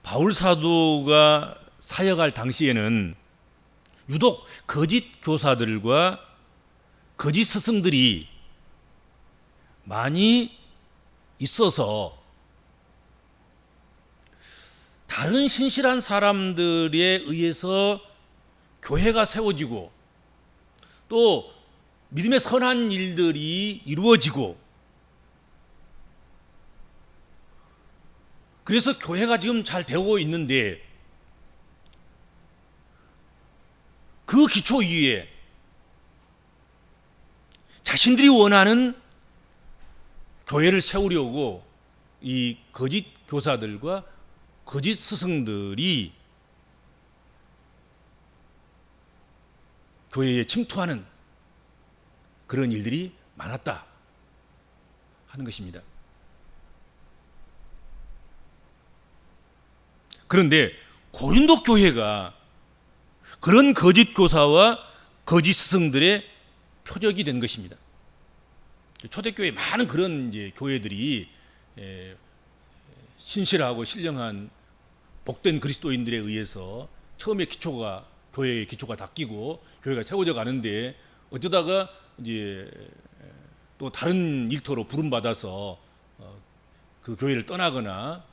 바울 사도가 사역할 당시에는 유독 거짓 교사들과 거짓 스승들이 많이 있어서 다른 신실한 사람들에 의해서 교회가 세워지고 또 믿음의 선한 일들이 이루어지고, 그래서 교회가 지금 잘 되고 있는데 그 기초 위에 자신들이 원하는 교회를 세우려고 이 거짓 교사들과 거짓 스승들이 교회에 침투하는 그런 일들이 많았다 하는 것입니다. 그런데 고린도 교회가 그런 거짓 교사와 거짓 스승들의 표적이 된 것입니다. 초대교회 많은 그런 이제 교회들이 신실하고 신령한 복된 그리스도인들에 의해서 처음에 교회의 기초가 닦이고 교회가 세워져 가는데, 어쩌다가 이제 또 다른 일터로 부름 받아서 그 교회를 떠나거나,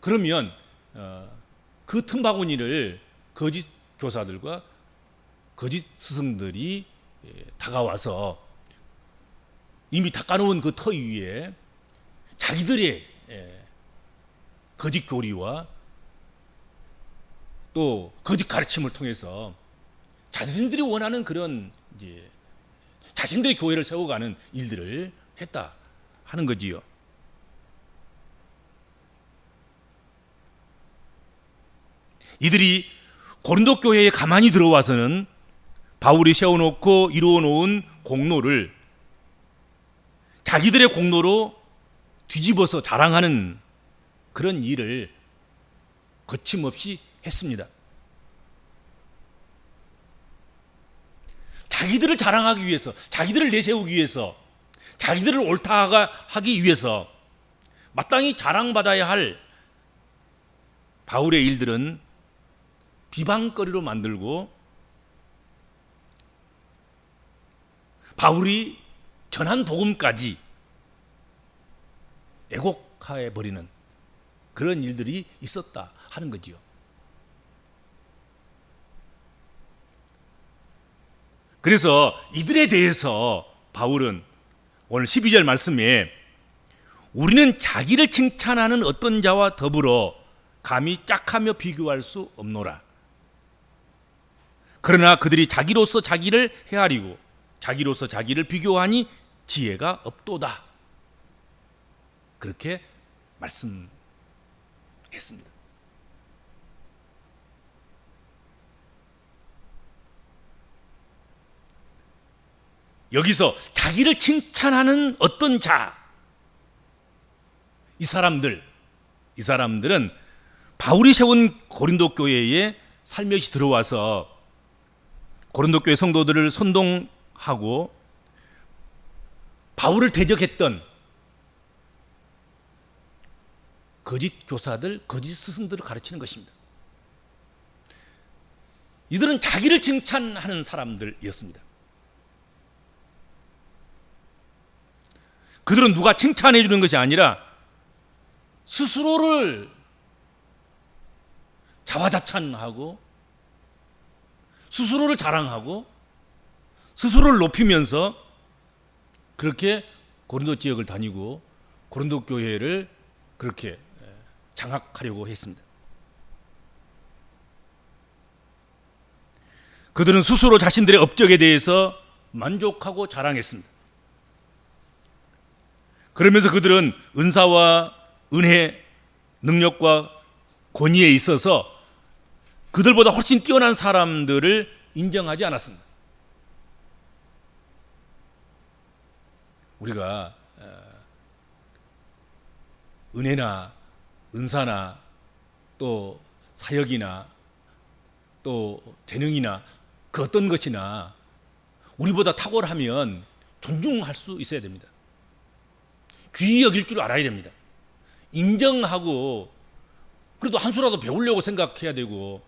그러면 그 틈바구니를 거짓 교사들과 거짓 스승들이 다가와서 이미 닦아놓은 그 터 위에 자기들의 거짓 교리와 또 거짓 가르침을 통해서 자신들이 원하는 그런 이제 자신들의 교회를 세워가는 일들을 했다 하는 거지요. 이들이 고린도 교회에 가만히 들어와서는 바울이 세워놓고 이루어놓은 공로를 자기들의 공로로 뒤집어서 자랑하는 그런 일을 거침없이 했습니다. 자기들을 자랑하기 위해서, 자기들을 내세우기 위해서, 자기들을 옳다 하기 위해서 마땅히 자랑받아야 할 바울의 일들은 비방거리로 만들고, 바울이 전한 복음까지 애곡해 버리는 그런 일들이 있었다 하는 거지요. 그래서 이들에 대해서 바울은 오늘 12절 말씀에 우리는 자기를 칭찬하는 어떤 자와 더불어 감히 짝하며 비교할 수 없노라. 그러나 그들이 자기로서 자기를 헤아리고 자기로서 자기를 비교하니 지혜가 없도다. 그렇게 말씀했습니다. 여기서 자기를 칭찬하는 어떤 자, 이 사람들은 바울이 세운 고린도 교회에 살며시 들어와서 고린도 교회 성도들을 선동하고 바울을 대적했던 거짓 교사들, 거짓 스승들을 가르치는 것입니다. 이들은 자기를 칭찬하는 사람들이었습니다. 그들은 누가 칭찬해 주는 것이 아니라 스스로를 자화자찬하고 스스로를 자랑하고 스스로를 높이면서 그렇게 고린도 지역을 다니고 고린도 교회를 그렇게 장악하려고 했습니다. 그들은 스스로 자신들의 업적에 대해서 만족하고 자랑했습니다. 그러면서 그들은 은사와 은혜, 능력과 권위에 있어서 그들보다 훨씬 뛰어난 사람들을 인정하지 않았습니다. 우리가 은혜나 은사나 또 사역이나 또 재능이나 그 어떤 것이나 우리보다 탁월하면 존중할 수 있어야 됩니다. 귀히 여길 줄 알아야 됩니다. 인정하고 그래도 한 수라도 배우려고 생각해야 되고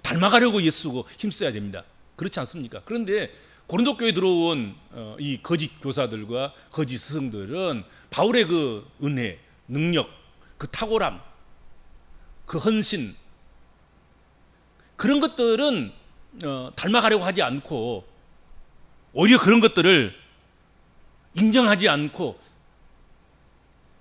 닮아가려고 애쓰고 힘써야 됩니다. 그렇지 않습니까? 그런데 고린도 교회에 들어온 이 거짓 교사들과 거짓 스승들은 바울의 그 은혜, 능력, 그 탁월함, 그 헌신, 그런 것들은 닮아가려고 하지 않고 오히려 그런 것들을 인정하지 않고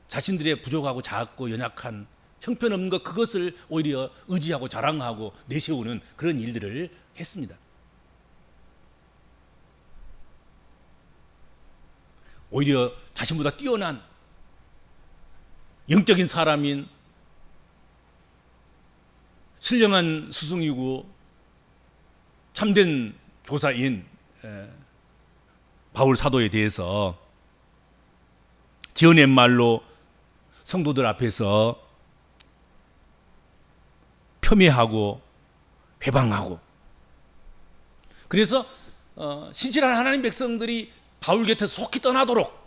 자신들의 부족하고 작고 연약한 형편없는 것, 그것을 오히려 의지하고 자랑하고 내세우는 그런 일들을 했습니다. 오히려 자신보다 뛰어난 영적인 사람인 신령한 스승이고 참된 교사인 바울 사도에 대해서 지어낸 말로 성도들 앞에서 폄훼하고 회방하고, 그래서 신실한 하나님 백성들이 바울 곁에서 속히 떠나도록,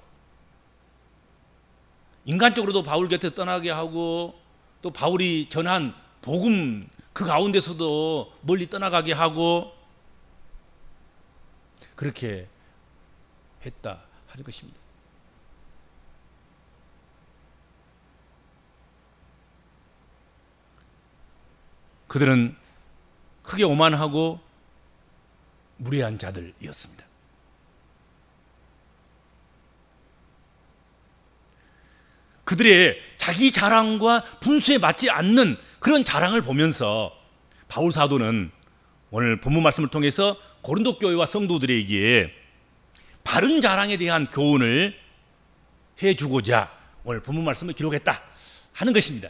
인간적으로도 바울 곁에 떠나게 하고 또 바울이 전한 복음 그 가운데서도 멀리 떠나가게 하고 그렇게 했다 하는 것입니다. 그들은 크게 오만하고 무례한 자들이었습니다. 그들의 자기 자랑과 분수에 맞지 않는 그런 자랑을 보면서 바울 사도는 오늘 본문 말씀을 통해서 고린도 교회와 성도들에게 바른 자랑에 대한 교훈을 해주고자 오늘 본문 말씀을 기록했다 하는 것입니다.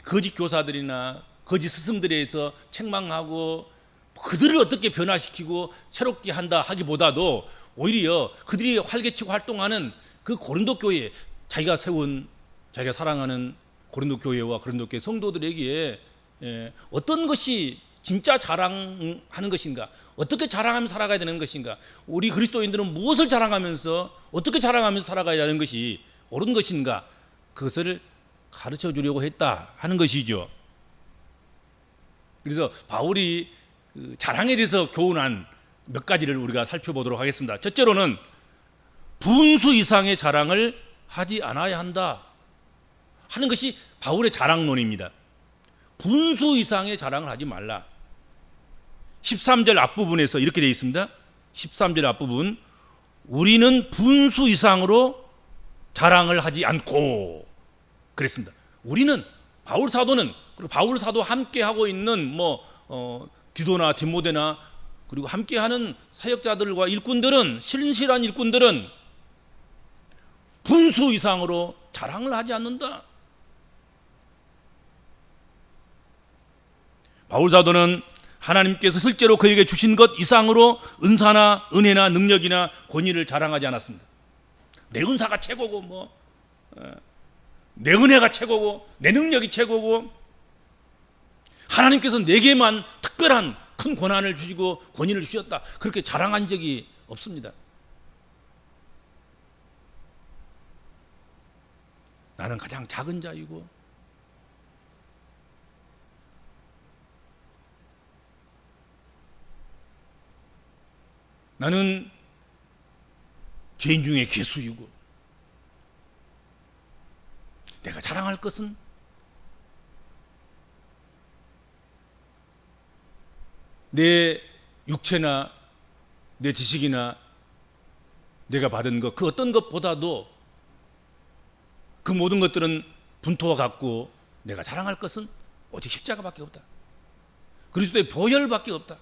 거짓 교사들이나 거짓 스승들에 대해서 책망하고 그들을 어떻게 변화시키고 새롭게 한다 하기보다도 오히려 그들이 활개치고 활동하는 그 고린도 교회, 자기가 세운, 자기가 사랑하는 고린도 교회와 고린도 교회 성도들에게 어떤 것이 진짜 자랑하는 것인가, 어떻게 자랑하며 살아가야 되는 것인가, 우리 그리스도인들은 무엇을 자랑하면서 어떻게 자랑하면서 살아가야 하는 것이 옳은 것인가, 그것을 가르쳐 주려고 했다 하는 것이죠. 그래서 바울이 그 자랑에 대해서 교훈한 몇 가지를 우리가 살펴보도록 하겠습니다. 첫째로는 분수 이상의 자랑을 하지 않아야 한다 하는 것이 바울의 자랑론입니다. 분수 이상의 자랑을 하지 말라. 13절 앞부분에서 이렇게 되어 있습니다. 13절 앞부분, 우리는 분수 이상으로 자랑을 하지 않고 그랬습니다. 우리는, 바울 사도는, 그리고 바울 사도와 함께 하고 있는 디도나 디모데나 그리고 함께하는 사역자들과 일꾼들은, 신실한 일꾼들은 분수 이상으로 자랑을 하지 않는다. 바울 사도는 하나님께서 실제로 그에게 주신 것 이상으로 은사나 은혜나 능력이나 권위를 자랑하지 않았습니다. 내 은사가 최고고 내 은혜가 최고고 내 능력이 최고고 하나님께서 내게만 특별한 큰 권한을 주시고 권위를 주셨다, 그렇게 자랑한 적이 없습니다. 나는 가장 작은 자이고 나는 죄인 중에 괴수이고 내가 자랑할 것은 내 육체나 내 지식이나 내가 받은 것, 그 어떤 것보다도 그 모든 것들은 분토와 같고 내가 자랑할 것은 오직 십자가밖에 없다. 그리스도의 보혈밖에 없다.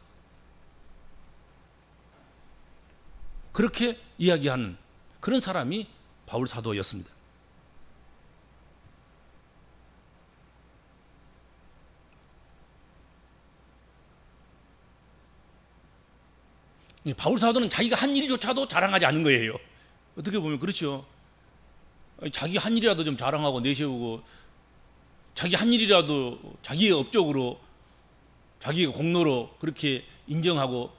그렇게 이야기하는 그런 사람이 바울 사도였습니다. 바울 사도는 자기가 한 일조차도 자랑하지 않은 거예요. 어떻게 보면 그렇죠. 자기 한 일이라도 좀 자랑하고 내세우고, 자기 한 일이라도 자기의 업적으로, 자기의 공로로 그렇게 인정하고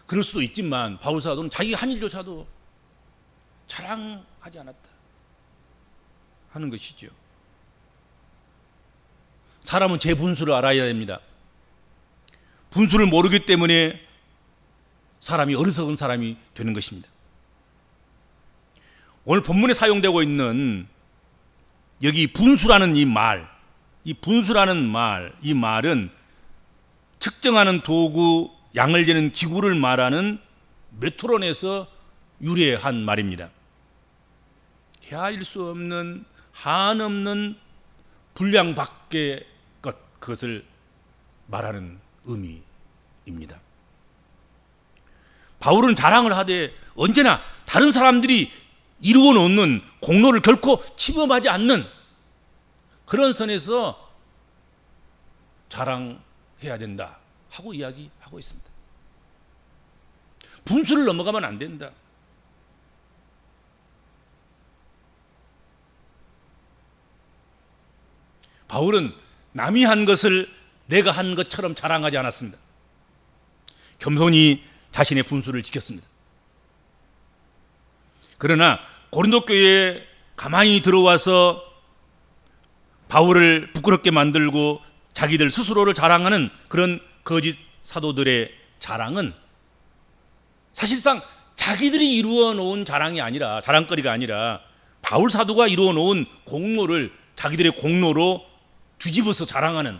그럴 수도 있지만 바울 사도는 자기 한 일조차도 자랑하지 않았다. 하는 것이죠. 사람은 제 분수를 알아야 됩니다. 분수를 모르기 때문에 사람이 어리석은 사람이 되는 것입니다. 오늘 본문에 사용되고 있는 여기 분수라는 이 말은 측정하는 도구, 양을 재는 기구를 말하는 메트론에서 유래한 말입니다. 헤아릴 수 없는 한없는 분량 밖의 그것을 말하는 의미입니다. 바울은 자랑을 하되 언제나 다른 사람들이 이루어 놓는 공로를 결코 침범하지 않는 그런 선에서 자랑해야 된다 하고 이야기하고 있습니다. 분수를 넘어가면 안 된다. 바울은 남이 한 것을 내가 한 것처럼 자랑하지 않았습니다. 겸손히 자신의 분수를 지켰습니다. 그러나 고린도 교회에 가만히 들어와서 바울을 부끄럽게 만들고 자기들 스스로를 자랑하는 그런 거짓 사도들의 자랑은 사실상 자기들이 이루어 놓은 자랑거리가 아니라 바울 사도가 이루어 놓은 공로를 자기들의 공로로 뒤집어서 자랑하는,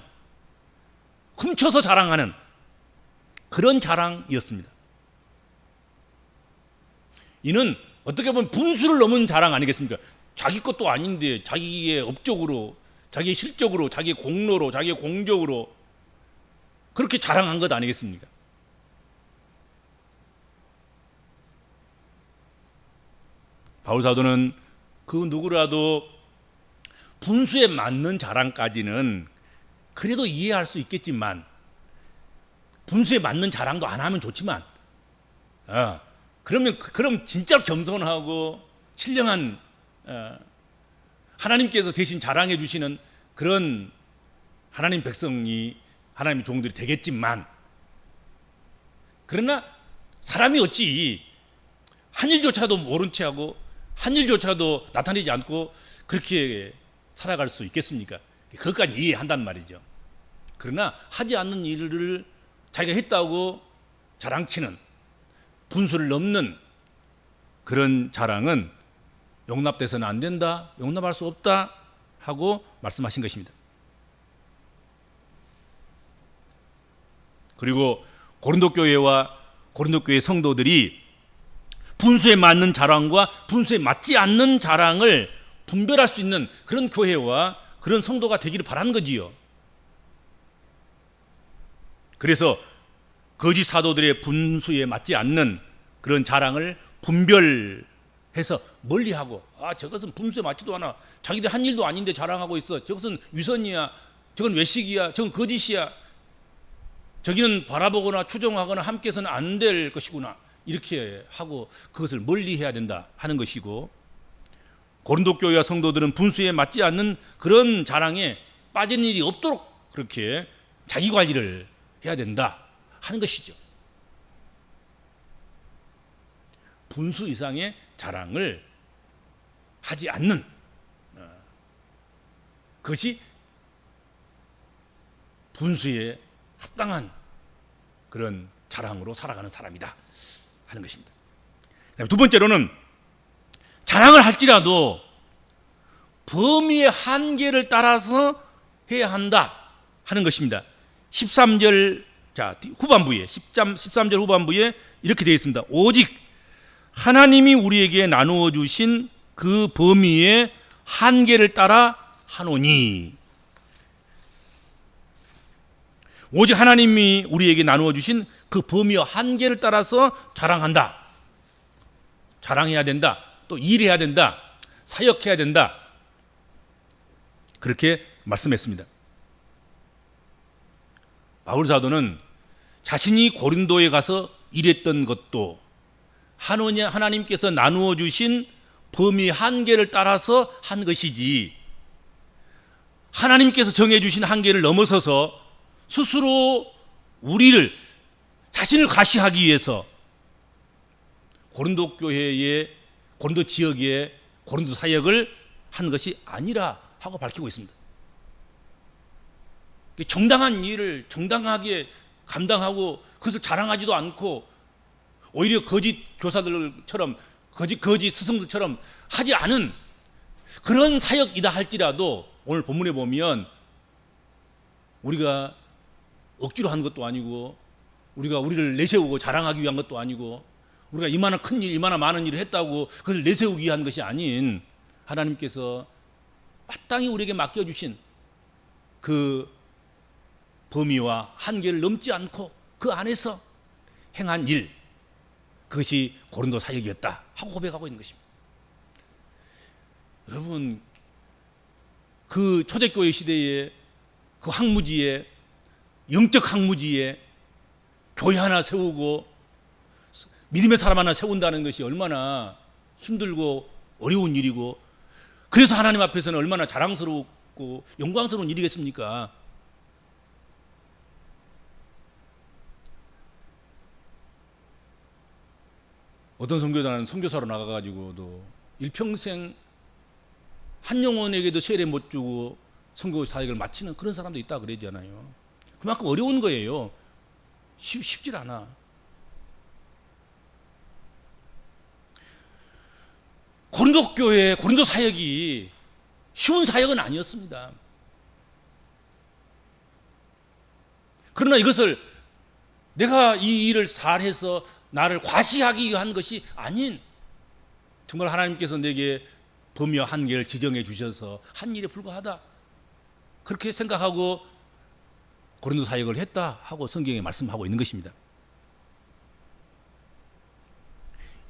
훔쳐서 자랑하는 그런 자랑이었습니다. 이는 어떻게 보면 분수를 넘은 자랑 아니겠습니까? 자기 것도 아닌데 자기의 업적으로, 자기의 실적으로, 자기의 공로로, 자기의 공적으로 그렇게 자랑한 것 아니겠습니까? 바울 사도는 그 누구라도 분수에 맞는 자랑까지는 그래도 이해할 수 있겠지만, 분수에 맞는 자랑도 안 하면 좋지만, 그럼 진짜 겸손하고 신령한 하나님께서 대신 자랑해 주시는 그런 하나님 백성이, 하나님의 종들이 되겠지만, 그러나 사람이 어찌 한 일조차도 모른 채 하고 한 일조차도 나타내지 않고 그렇게 살아갈 수 있겠습니까? 그것까지 이해한단 말이죠. 그러나 하지 않는 일을 자기가 했다고 자랑치는, 분수를 넘는 그런 자랑은 용납돼서는 안 된다, 용납할 수 없다 하고 말씀하신 것입니다. 그리고 고린도 교회와 고린도 교회 성도들이 분수에 맞는 자랑과 분수에 맞지 않는 자랑을 분별할 수 있는 그런 교회와 그런 성도가 되기를 바라는 거지요. 그래서 거짓 사도들의 분수에 맞지 않는 그런 자랑을 분별해서 멀리하고, 저것은 분수에 맞지도 않아, 자기들 한 일도 아닌데 자랑하고 있어, 저것은 위선이야, 저건 외식이야, 저건 거짓이야, 저기는 바라보거나 추종하거나 함께서는 안 될 것이구나, 이렇게 하고 그것을 멀리해야 된다 하는 것이고, 고린도 교회와 성도들은 분수에 맞지 않는 그런 자랑에 빠진 일이 없도록 그렇게 자기 관리를 해야 된다 하는 것이죠. 분수 이상의 자랑을 하지 않는 그것이 분수에 합당한 그런 자랑으로 살아가는 사람이다 하는 것입니다. 두 번째로는 자랑을 할지라도 범위의 한계를 따라서 해야 한다 하는 것입니다. 13절 후반부에 13절 후반부에 이렇게 되어 있습니다. 오직 하나님이 우리에게 나누어 주신 그 범위의 한계를 따라 하노니, 오직 하나님이 우리에게 나누어 주신 그 범위와 한계를 따라서 자랑한다, 자랑해야 된다, 또 일해야 된다, 사역해야 된다, 그렇게 말씀했습니다. 바울 사도는 자신이 고린도에 가서 일했던 것도 하나님께서 나누어 주신 범위 한계를 따라서 한 것이지, 하나님께서 정해 주신 한계를 넘어서서 스스로 자신을 과시하기 위해서 고린도 교회의, 고린도 지역의 고린도 사역을 한 것이 아니라 하고 밝히고 있습니다. 정당한 일을 정당하게 감당하고 그것을 자랑하지도 않고 오히려 거짓 교사들처럼 거짓 스승들처럼 하지 않은 그런 사역이다 할지라도 오늘 본문에 보면 우리가 억지로 한 것도 아니고 우리가 우리를 내세우고 자랑하기 위한 것도 아니고 우리가 이만한 큰 일, 이만한 많은 일을 했다고 그것을 내세우기 위한 것이 아닌 하나님께서 마땅히 우리에게 맡겨주신 그 범위와 한계를 넘지 않고 그 안에서 행한 일, 그것이 고린도 사역이었다 하고 고백하고 있는 것입니다. 여러분, 그 초대교회 시대에 그 황무지에, 영적 황무지에 교회 하나 세우고 믿음의 사람 하나 세운다는 것이 얼마나 힘들고 어려운 일이고, 그래서 하나님 앞에서는 얼마나 자랑스럽고 영광스러운 일이겠습니까? 어떤 선교사는 선교사로 나가가지고도 일평생 한 영혼에게도 세례 못 주고 선교 사역을 마치는 그런 사람도 있다 그러잖아요. 그만큼 어려운 거예요. 쉽질 않아. 고린도 교회, 고린도 사역이 쉬운 사역은 아니었습니다. 그러나 이것을 내가 이 일을 잘해서 나를 과시하기 위한 것이 아닌, 정말 하나님께서 내게 범위와 한계를 지정해 주셔서 한 일에 불과하다, 그렇게 생각하고 고린도 사역을 했다 하고 성경에 말씀하고 있는 것입니다.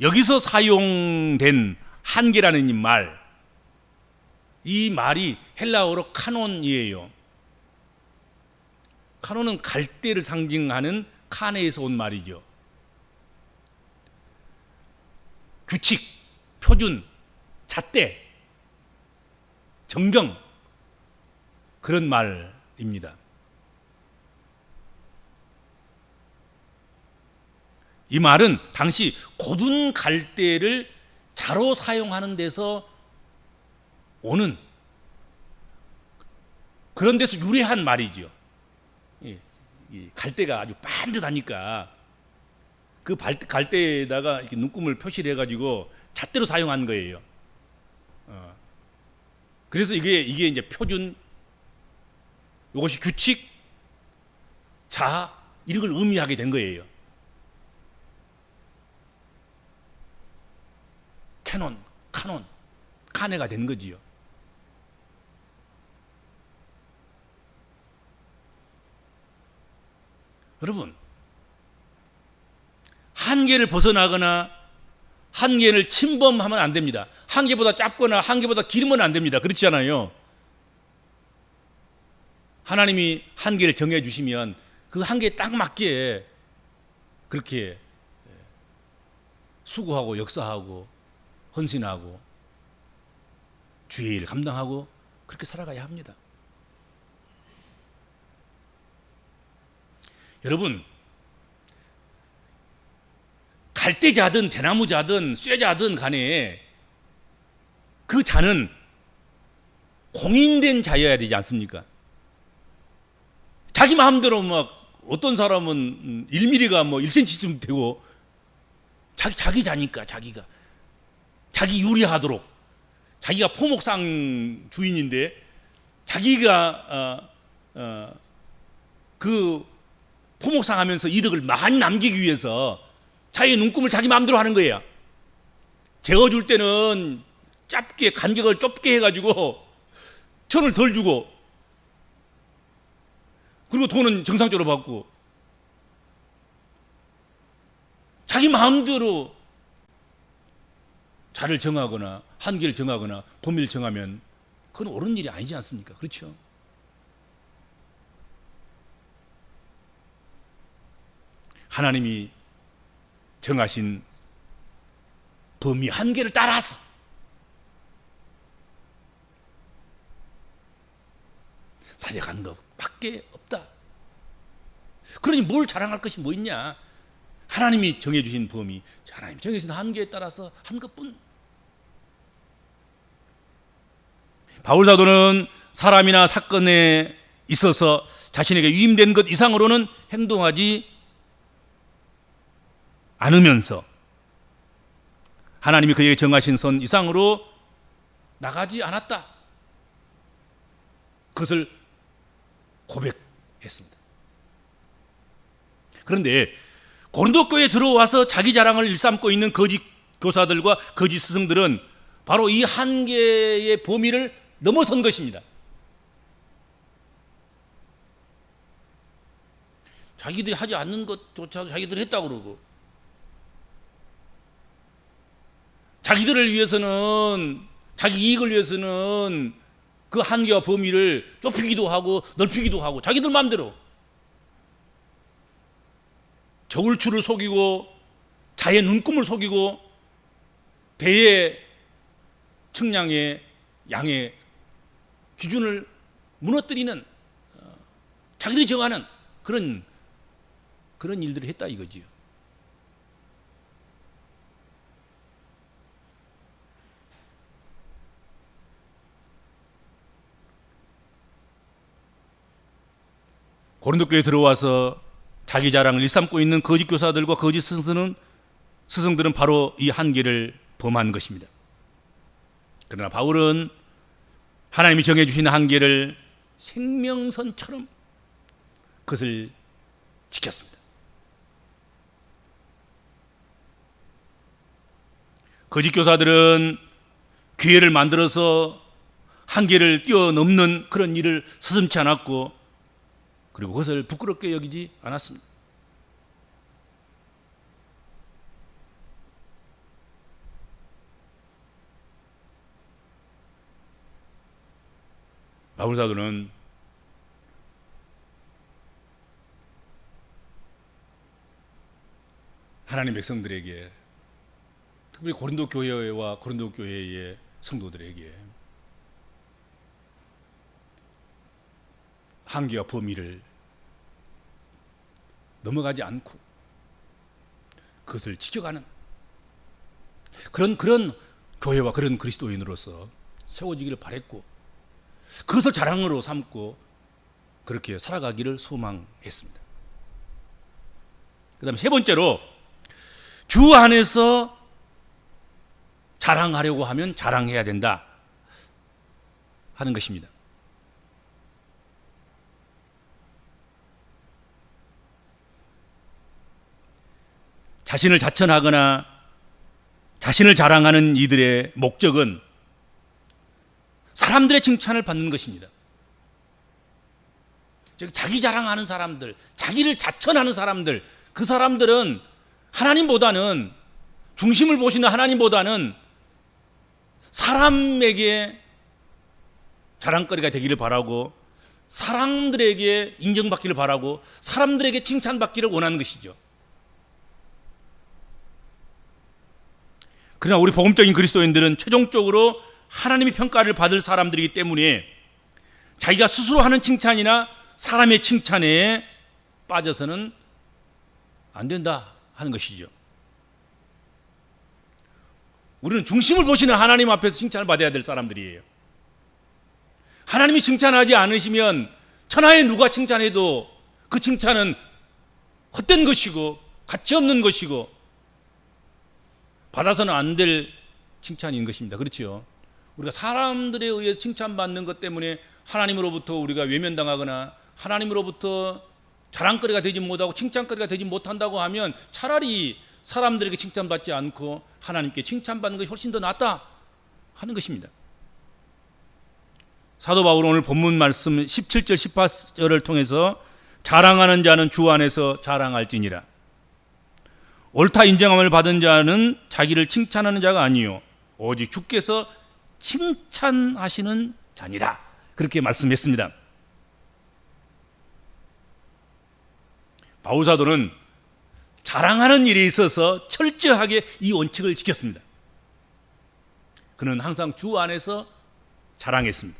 여기서 사용된 한계라는 이 말이 헬라어로 카논이에요. 카논은 갈대를 상징하는 카네에서 온 말이죠. 규칙, 표준, 잣대, 정경, 그런 말입니다. 이 말은 당시 고든 갈대를 자로 사용하는 데서 오는 그런 데서 유래한 말이죠. 이 갈대가 아주 반듯하니까 그 갈대에다가 이렇게 눈금을 표시를 해가지고 잣대로 사용한 거예요. 그래서 이게 이제 표준, 이것이 규칙, 자, 이런 걸 의미하게 된 거예요. 캐논, 카논, 카네가 된 거지요. 여러분, 한계를 벗어나거나 한계를 침범하면 안 됩니다. 한계보다 짧거나 한계보다 길으면 안 됩니다. 그렇지 않아요? 하나님이 한계를 정해 주시면 그 한계에 딱 맞게 그렇게 수고하고 역사하고 헌신하고 주의 일을 감당하고 그렇게 살아가야 합니다. 여러분, 갈대자든 대나무자든 쇠자든 간에 그 자는 공인된 자여야 되지 않습니까? 자기 마음대로 막 어떤 사람은 1mm가 뭐 1cm쯤 되고 자기 자니까 자기 유리하도록, 자기가 포목상 주인인데 자기가 그 포목상 하면서 이득을 많이 남기기 위해서 자기의 눈금을 자기 마음대로 하는 거예요. 재워줄 때는 짧게 간격을 좁게 해가지고 천을 덜 주고, 그리고 돈은 정상적으로 받고, 자기 마음대로 자를 정하거나 한계를 정하거나 범위를 정하면 그건 옳은 일이 아니지 않습니까? 그렇죠? 하나님이 정하신 범위 한계를 따라서 사역하는 것밖에 없다. 그러니 뭘 자랑할 것이 뭐 있냐? 하나님이 정해주신 범위, 하나님이 정해주신 한계에 따라서 한 것뿐. 바울 사도는 사람이나 사건에 있어서 자신에게 위임된 것 이상으로는 행동하지 않으면서 하나님이 그에게 정하신 선 이상으로 나가지 않았다. 그것을 고백했습니다. 그런데 고린도 교회에 들어와서 자기 자랑을 일삼고 있는 거짓 교사들과 거짓 스승들은 바로 이 한계의 범위를 넘어선 것입니다. 자기들이 하지 않는 것조차도 자기들이 했다고 그러고, 자기들을 위해서는, 자기 이익을 위해서는 그 한계와 범위를 좁히기도 하고 넓히기도 하고 자기들 마음대로 저울추를 속이고 자의 눈금을 속이고 대의 측량의 양의 기준을 무너뜨리는, 자기들이 정하는 그런 일들을 했다 이거지요. 고린도 교회에 들어와서 자기 자랑을 일삼고 있는 거짓 교사들과 거짓 스승들은 바로 이 한계를 범한 것입니다. 그러나 바울은 하나님이 정해주신 한계를 생명선처럼 그것을 지켰습니다. 거짓 교사들은 기회를 만들어서 한계를 뛰어넘는 그런 일을 서슴지 않았고, 그리고 그것을 부끄럽게 여기지 않았습니다. 바울 사도는 하나님 백성들에게, 특별히 고린도 교회와 고린도 교회의 성도들에게 한계와 범위를 넘어가지 않고 그것을 지켜가는 그런 교회와 그런 그리스도인으로서 세워지기를 바랬고, 그것을 자랑으로 삼고 그렇게 살아가기를 소망했습니다. 그 다음에 세 번째로, 주 안에서 자랑하려고 하면 자랑해야 된다 하는 것입니다. 자신을 자천하거나 자신을 자랑하는 이들의 목적은 사람들의 칭찬을 받는 것입니다. 즉 자기 자랑하는 사람들, 자기를 자천하는 사람들, 그 사람들은 하나님보다는, 중심을 보시는 하나님보다는 사람에게 자랑거리가 되기를 바라고, 사람들에게 인정받기를 바라고, 사람들에게 칭찬받기를 원하는 것이죠. 그러나 우리 복음적인 그리스도인들은 최종적으로 하나님의 평가를 받을 사람들이기 때문에 자기가 스스로 하는 칭찬이나 사람의 칭찬에 빠져서는 안 된다 하는 것이죠. 우리는 중심을 보시는 하나님 앞에서 칭찬을 받아야 될 사람들이에요. 하나님이 칭찬하지 않으시면 천하에 누가 칭찬해도 그 칭찬은 헛된 것이고 가치 없는 것이고 받아서는 안 될 칭찬인 것입니다. 그렇죠? 우리가 사람들에 의해서 칭찬받는 것 때문에 하나님으로부터 우리가 외면당하거나 하나님으로부터 자랑거리가 되지 못하고 칭찬거리가 되지 못한다고 하면 차라리 사람들에게 칭찬받지 않고 하나님께 칭찬받는 것이 훨씬 더 낫다 하는 것입니다. 사도 바울은 오늘 본문 말씀 17절 18절을 통해서 자랑하는 자는 주 안에서 자랑할지니라. 옳다 인정함을 받은 자는 자기를 칭찬하는 자가 아니요 오직 주께서 칭찬하시는 자니라. 그렇게 말씀했습니다. 바울 사도는 자랑하는 일에 있어서 철저하게 이 원칙을 지켰습니다. 그는 항상 주 안에서 자랑했습니다.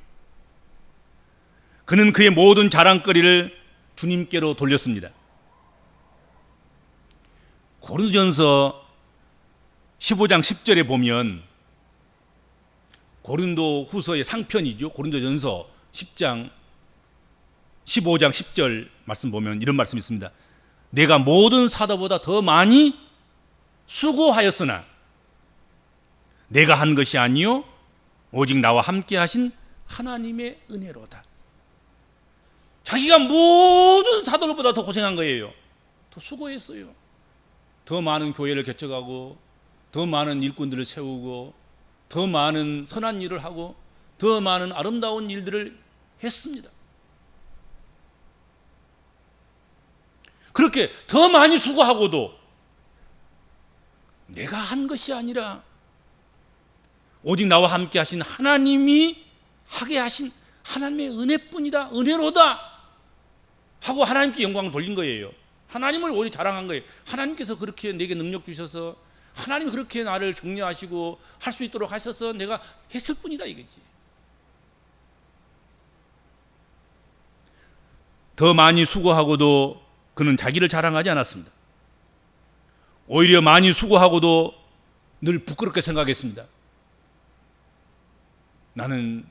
그는 그의 모든 자랑거리를 주님께로 돌렸습니다. 고린도전서 15장 10절에 보면 고린도 후서의 상편이죠. 고린도전서 10장 15장 10절 말씀 보면 이런 말씀이 있습니다. 내가 모든 사도보다 더 많이 수고하였으나 내가 한 것이 아니요 오직 나와 함께 하신 하나님의 은혜로다. 자기가 모든 사도들보다 더 고생한 거예요. 더 수고했어요. 더 많은 교회를 개척하고 더 많은 일꾼들을 세우고 더 많은 선한 일을 하고 더 많은 아름다운 일들을 했습니다. 그렇게 더 많이 수고하고도 내가 한 것이 아니라 오직 나와 함께 하신 하나님이 하게 하신 하나님의 은혜뿐이다, 은혜로다 하고 하나님께 영광을 돌린 거예요. 하나님을 오히려 자랑한 거예요. 하나님께서 그렇게 내게 능력 주셔서 하나님이 그렇게 나를 격려하시고 할 수 있도록 하셔서 내가 했을 뿐이다 이거지. 더 많이 수고하고도 그는 자기를 자랑하지 않았습니다. 오히려 많이 수고하고도 늘 부끄럽게 생각했습니다. 나는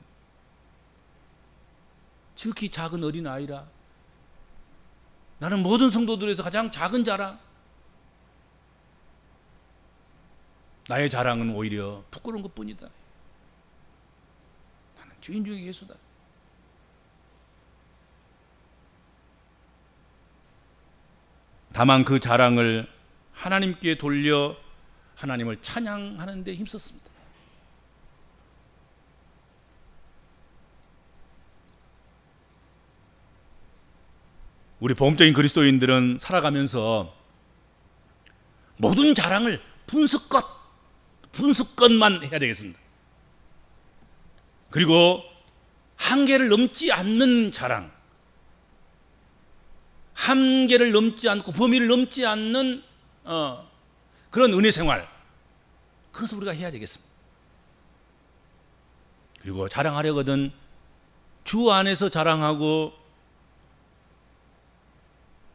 지극히 작은 어린아이라, 나는 모든 성도들에서 가장 작은 자라, 나의 자랑은 오히려 부끄러운 것뿐이다. 나는 죄인 중에 예수다. 다만 그 자랑을 하나님께 돌려 하나님을 찬양하는 데 힘썼습니다. 우리 복음적인 그리스도인들은 살아가면서 모든 자랑을 분수껏만 해야 되겠습니다. 그리고 한계를 넘지 않는 자랑, 한계를 넘지 않고 범위를 넘지 않는 그런 은혜 생활, 그것을 우리가 해야 되겠습니다. 그리고 자랑하려거든 주 안에서 자랑하고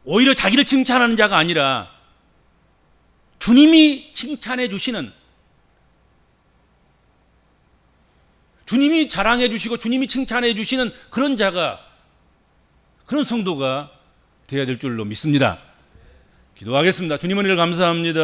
오히려 자기를 칭찬하는 자가 아니라 주님이 칭찬해 주시는, 주님이 자랑해 주시고 주님이 칭찬해 주시는 그런 자가, 그런 성도가 되어야 될 줄로 믿습니다. 기도하겠습니다. 주님 은혜를 감사합니다.